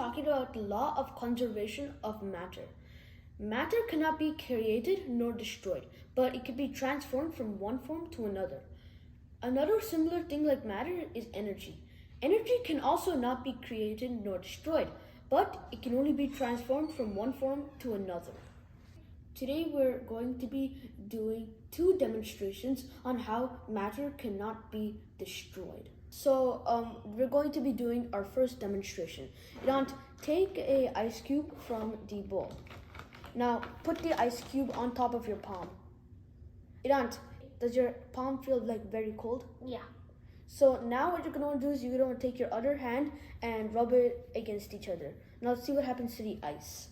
talking about the law of conservation of matter. Matter cannot be created nor destroyed, but it can be transformed from one form to another. Another similar thing like matter is energy. Energy can also not be created nor destroyed, but it can only be transformed from one form to another. Today we're going to be doing two demonstrations on how matter cannot be destroyed. So we're going to be doing our first demonstration. Idant, take a ice cube from the bowl. Now put the ice cube on top of your palm. Idant, does your palm feel like very cold? Yeah. So now what you're going to do is you're going to take your other hand and rub it against each other. Now let's see what happens to the ice.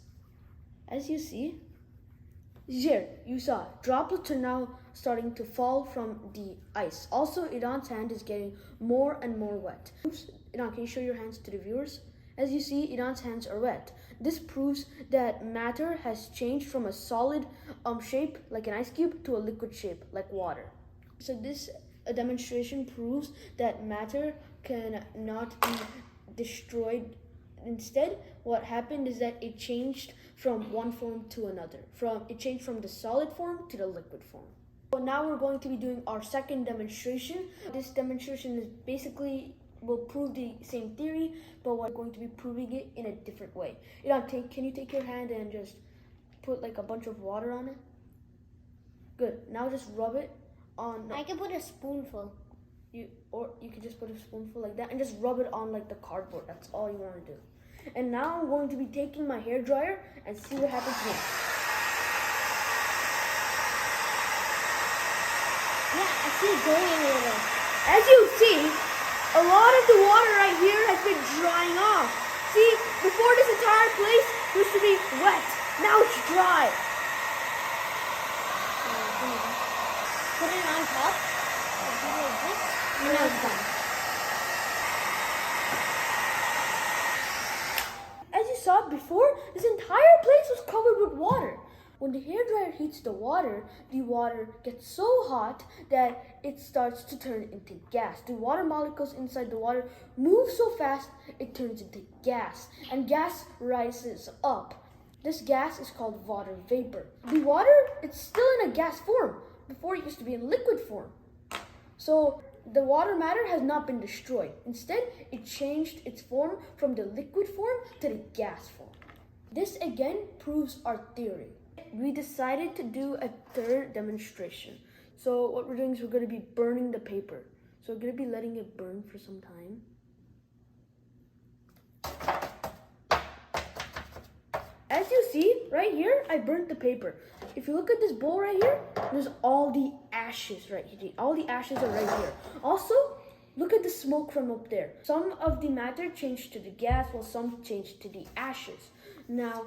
As you see, here, you saw droplets are now starting to fall from the ice. Also, Idant's hand is getting more and more wet. Idant, can you show your hands to the viewers? As you see, Idant's hands are wet. This proves that matter has changed from a solid shape, like an ice cube, to a liquid shape, like water. So this demonstration proves that matter cannot be destroyed. Instead, what happened is that it changed from one form to another. It changed from the solid form to the liquid form. So now we're going to be doing our second demonstration. This demonstration is basically will prove the same theory, but we're going to be proving it in a different way. Can you take your hand and just put like a bunch of water on it? Good. Now just rub it on. I can put a spoonful. Or you can just put a spoonful like that and just rub it on like the cardboard. That's all you want to do. And now I'm going to be taking my hair dryer and see what happens next. Yeah, I see it going a little. As you see, a lot of the water right here has been drying off. See, before this entire place used to be wet. Now it's dry. Put it on top. Do it like this. And now it's done. As you saw before, this entire place was covered with water. When the hairdryer heats the water gets so hot that it starts to turn into gas. The water molecules inside the water move so fast it turns into gas, and gas rises up. This gas is called water vapor. The water, it's still in a gas form. Before it used to be in liquid form. So the water matter has not been destroyed. Instead, it changed its form from the liquid form to the gas form. This again proves our theory. We decided to do a third demonstration. So what we're doing is we're going to be burning the paper. So we're going to be letting it burn for some time. As you see, right here, I burnt the paper. If you look at this bowl right here, there's all the ashes right here. All the ashes are right here. Also, look at the smoke from up there. Some of the matter changed to the gas, while some changed to the ashes. Now,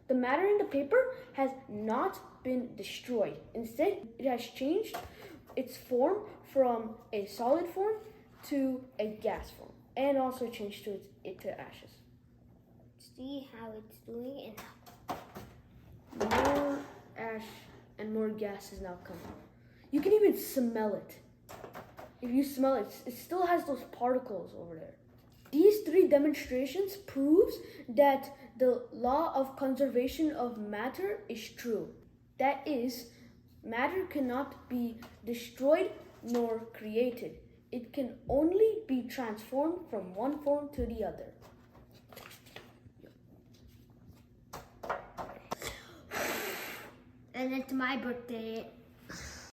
the matter in the paper has not been destroyed. Instead, it has changed its form from a solid form to a gas form, and also changed it to ashes. See how it's doing it. More ash and more gas is now coming. You can even smell it. If you smell it, it still has those particles over there. These three demonstrations proves that the law of conservation of matter is true. That is, matter cannot be destroyed nor created. It can only be transformed from one form to the other. And it's my birthday.